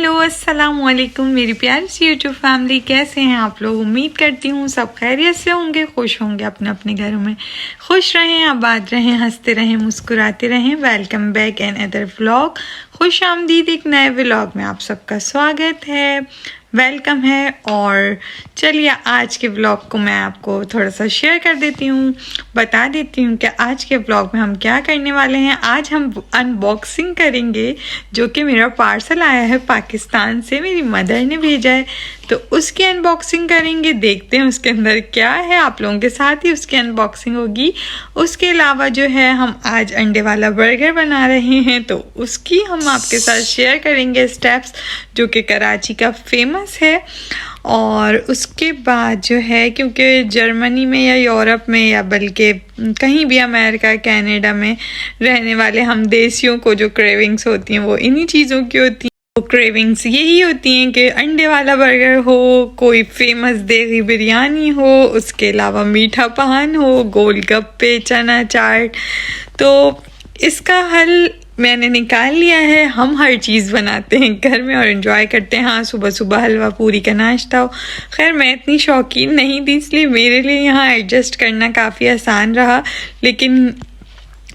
Hello अस्सलाम वालेकुम मेरी प्यारी सी यूट्यूब फैमिली, कैसे हैं आप लोग। उम्मीद करती हूँ सब खैरियत से होंगे, खुश होंगे, अपने अपने घरों में खुश रहें, आबाद रहें, हंसते रहें, मुस्कुराते रहें। Welcome back another vlog. खुश आमदीद एक नए व्लॉग में आप सबका स्वागत है, वेलकम है। और चलिए आज के व्लॉग को मैं आपको थोड़ा सा शेयर कर देती हूँ, बता देती हूँ कि आज के व्लॉग में हम क्या करने वाले हैं। आज हम अनबॉक्सिंग करेंगे जो कि मेरा पार्सल आया है पाकिस्तान से, मेरी मदर ने भेजा है, तो उसकी अनबॉक्सिंग करेंगे। देखते हैं उसके अंदर क्या है, आप लोगों के साथ ही उसकी अनबॉक्सिंग होगी। उसके अलावा जो है हम आज अंडे वाला बर्गर बना रहे हैं, तो उसकी हम आपके साथ शेयर करेंगे स्टेप्स, जो कि कराची का फेमस है। और उसके बाद जो है, क्योंकि जर्मनी में या यूरोप में या बल्कि कहीं भी अमेरिका कनाडा में रहने वाले हम देसियों को जो क्रेविंग्स होती हैं वो इन्हीं चीज़ों की होती हैं। वो क्रेविंग्स यही होती हैं कि अंडे वाला बर्गर हो, कोई फेमस देगी बिरयानी हो, उसके अलावा मीठा पान हो, गोलगप्पे, चना चाट। तो इसका हल मैंने निकाल लिया है। हम हर चीज़ बनाते हैं घर में और इन्जॉय करते हैं। हाँ, सुबह सुबह हलवा पूरी का नाश्ता हो। खैर मैं इतनी शौकीन नहीं थी, इसलिए मेरे लिए यहाँ एडजस्ट करना काफ़ी आसान रहा, लेकिन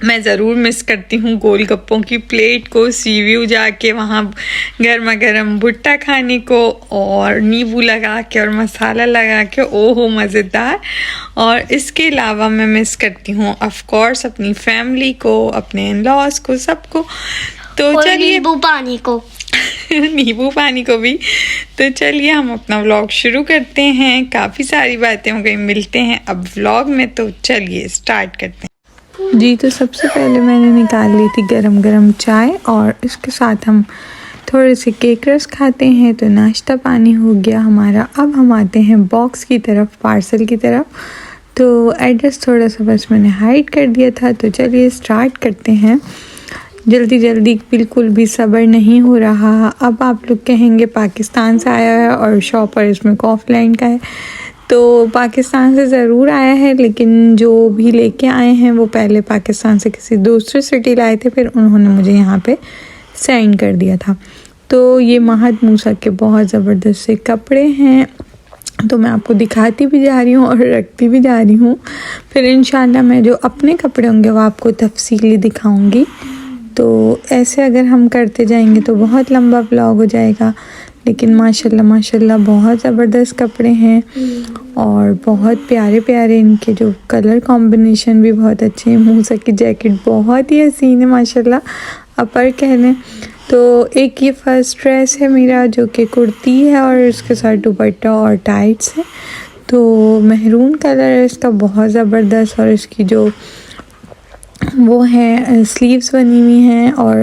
मैं ज़रूर मिस करती हूँ गोलगप्पों की प्लेट को, सी व्यू जाके वहाँ गर्मा गर्म भुट्टा खाने को और नींबू लगा के और मसाला लगा के, ओहो मज़ेदार। और इसके अलावा मैं मिस करती हूँ ऑफ कोर्स अपनी फैमिली को, अपने इन लॉज को, सबको। तो चलिए, नींबू पानी को नींबू पानी को भी। तो चलिए हम अपना व्लॉग शुरू करते हैं। काफ़ी सारी बातें हो गई, मिलते हैं अब व्लॉग में। तो चलिए स्टार्ट करते हैं जी। तो सबसे पहले मैंने निकाल ली थी गरम गरम चाय और इसके साथ हम थोड़े से केक रस खाते हैं। तो नाश्ता पानी हो गया हमारा। अब हम आते हैं बॉक्स की तरफ, पार्सल की तरफ। तो एड्रेस थोड़ा सा बस मैंने हाइड कर दिया था। तो चलिए स्टार्ट करते हैं जल्दी जल्दी, बिल्कुल भी सब्र नहीं हो रहा। अब आप लोग कहेंगे पाकिस्तान से आया है और शॉपर इसमें कॉफलैंड का है। तो पाकिस्तान से ज़रूर आया है, लेकिन जो भी लेके आए हैं वो पहले पाकिस्तान से किसी दूसरे सिटी लाए थे, फिर उन्होंने मुझे यहाँ पे सेंड कर दिया था। तो ये महद मूसा के बहुत ज़बरदस्त से कपड़े हैं, तो मैं आपको दिखाती भी जा रही हूँ और रखती भी जा रही हूँ। फिर इंशाल्लाह मैं जो अपने कपड़े होंगे वो आपको तफसीली दिखाऊँगी। तो ऐसे अगर हम करते जाएंगे तो बहुत लंबा व्लॉग हो जाएगा, लेकिन माशाल्लाह माशाल्लाह बहुत ज़बरदस्त कपड़े हैं और बहुत प्यारे प्यारे इनके जो कलर कॉम्बिनेशन भी बहुत अच्छे हैं। मूसा की जैकेट बहुत ही हसीन है माशाल्लाह, अपर कह लें। तो एक ये फर्स्ट ड्रेस है मेरा, जो कि कुर्ती है और इसके साथ दुपट्टा और टाइट्स है। तो मेहरून कलर है इसका, बहुत ज़बरदस्त। और इसकी जो वो है स्लीव्स बनी हुई हैं और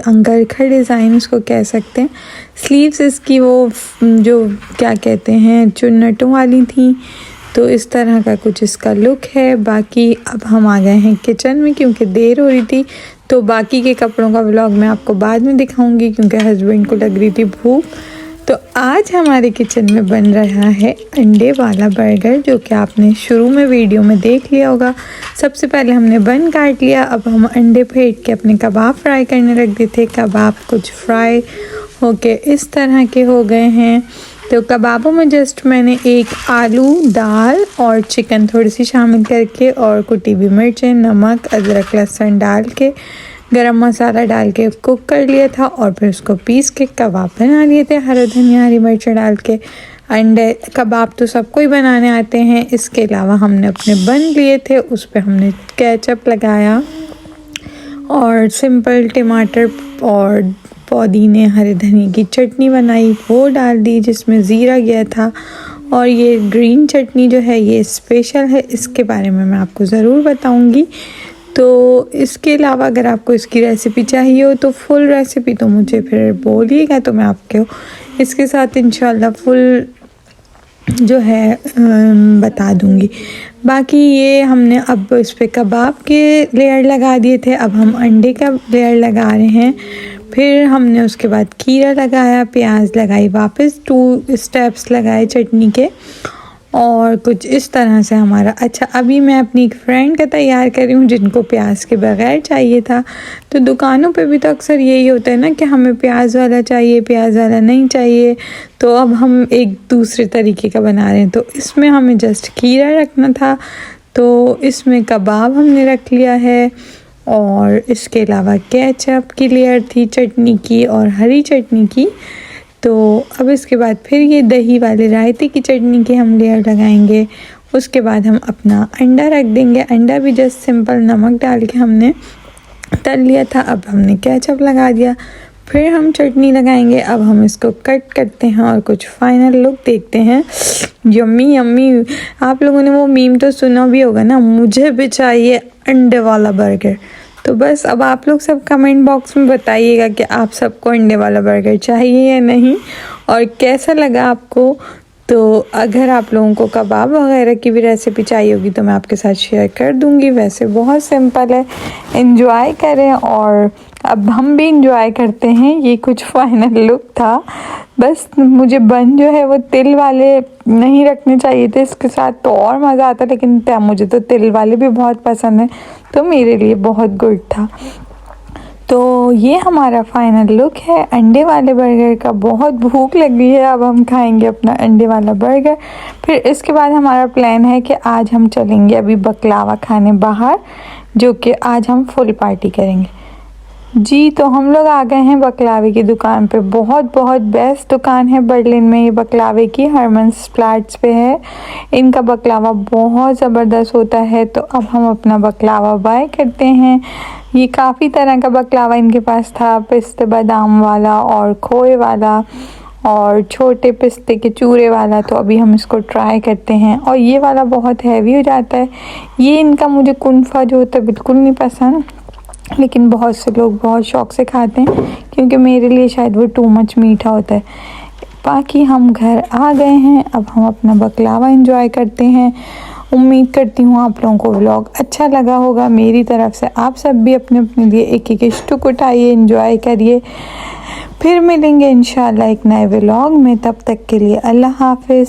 अंगरखा डिज़ाइन उसको कह सकते हैं। स्लीव्स इसकी वो जो क्या कहते हैं चुन्नटों वाली थी, तो इस तरह का कुछ इसका लुक है। बाकी अब हम आ गए हैं किचन में, क्योंकि देर हो रही थी। तो बाकी के कपड़ों का व्लॉग मैं आपको बाद में दिखाऊंगी, क्योंकि हस्बैंड को लग रही थी भूख। तो आज हमारे किचन में बन रहा है अंडे वाला बर्गर, जो कि आपने शुरू में वीडियो में देख लिया होगा। सबसे पहले हमने बन काट लिया, अब हम अंडे फेंट के अपने कबाब फ्राई करने रख दिए थे। कबाब कुछ फ्राई होके इस तरह के हो गए हैं। तो कबाबों में जस्ट मैंने एक आलू, दाल और चिकन थोड़ी सी शामिल करके और कुटी हुई मिर्चें, नमक, अदरक, लहसुन डाल के, गरम मसाला डाल के कुक कर लिया था और फिर उसको पीस के कबाब बना लिए थे, हरा धनिया, हरी मिर्च डाल के। अंडे कबाब तो सबको ही बनाने आते हैं। इसके अलावा हमने अपने बन लिए थे, उस पर हमने केचप लगाया और सिंपल टमाटर और पुदीने, हरे धनिया की चटनी बनाई, वो डाल दी जिसमें ज़ीरा गया था। और ये ग्रीन चटनी जो है ये स्पेशल है, इसके बारे में मैं आपको ज़रूर बताऊंगी। तो इसके अलावा अगर आपको इसकी रेसिपी चाहिए हो तो फुल रेसिपी तो मुझे फिर बोलिएगा, तो मैं आपको इसके साथ इंशाल्लाह फुल जो है बता दूंगी। बाकी ये हमने अब इस पे कबाब के लेयर लगा दिए थे, अब हम अंडे का लेयर लगा रहे हैं। फिर हमने उसके बाद खीरा लगाया, प्याज लगाई, वापस 2 स्टेप्स लगाए चटनी के। और कुछ इस तरह से हमारा। अच्छा, अभी मैं अपनी एक फ्रेंड का तैयार कर रही हूँ जिनको प्याज के बगैर चाहिए था। तो दुकानों पे भी तो अक्सर यही होता है ना कि हमें प्याज वाला चाहिए, प्याज वाला नहीं चाहिए। तो अब हम एक दूसरे तरीके का बना रहे हैं। तो इसमें हमें जस्ट खीरा रखना था, तो इसमें कबाब हमने रख लिया है और इसके अलावा केचप की लेयर थी चटनी की और हरी चटनी की। तो अब इसके बाद फिर ये दही वाले रायते की चटनी की हम लेयर लगाएंगे। उसके बाद हम अपना अंडा रख देंगे। अंडा भी जस्ट सिंपल नमक डाल के हमने तल लिया था। अब हमने केचप लगा दिया, फिर हम चटनी लगाएंगे। अब हम इसको कट करते हैं और कुछ फाइनल लुक देखते हैं। Yummy yummy. आप लोगों ने वो मीम तो सुना भी होगा ना, मुझे भी चाहिए अंडे वाला बर्गर। तो बस अब आप लोग सब कमेंट बॉक्स में बताइएगा कि आप सबको अंडे वाला बर्गर चाहिए या नहीं और कैसा लगा आपको। तो अगर आप लोगों को कबाब वगैरह की भी रेसिपी चाहिए होगी तो मैं आपके साथ शेयर कर दूंगी। वैसे बहुत सिंपल है, एंजॉय करें और अब हम भी इंजॉय करते हैं। ये कुछ फाइनल लुक था। बस मुझे बन जो है वो तिल वाले नहीं रखने चाहिए थे इसके साथ, तो और मज़ा आता, लेकिन मुझे तो तिल वाले भी बहुत पसंद है, तो मेरे लिए बहुत गुड था। तो ये हमारा फाइनल लुक है अंडे वाले बर्गर का। बहुत भूख लगी है, अब हम खाएंगे अपना अंडे वाला बर्गर। फिर इसके बाद हमारा प्लान है कि आज हम चलेंगे अभी बकलावा खाने बाहर, जो कि आज हम फुल पार्टी करेंगे। जी, तो हम लोग आ गए हैं बकलावे की दुकान पे। बहुत बहुत बेस्ट दुकान है बर्लिन में ये बकलावे की, हरमन्स प्लाट्स पे है। इनका बकलावा बहुत ज़बरदस्त होता है। तो अब हम अपना बकलावा बाय करते हैं। ये काफ़ी तरह का बकलावा इनके पास था, पिस्ते बादाम वाला और खोए वाला और छोटे पिस्ते के चूरे वाला। तो अभी हम इसको ट्राई करते हैं। और ये वाला बहुत हैवी हो जाता है। ये इनका मुझे कुनफा जो होता है बिल्कुल नहीं पसंद, लेकिन बहुत से लोग बहुत शौक से खाते हैं, क्योंकि मेरे लिए शायद वो टू मच मीठा होता है। बाकी हम घर आ गए हैं, अब हम अपना बकलावा एंजॉय करते हैं। उम्मीद करती हूँ आप लोगों को व्लॉग अच्छा लगा होगा। मेरी तरफ से आप सब भी अपने अपने लिए एक एक स्टुक उठाइए, एंजॉय करिए। फिर मिलेंगे इंशाल्लाह एक नए व्लॉग में। तब तक के लिए अल्लाह हाफिज़।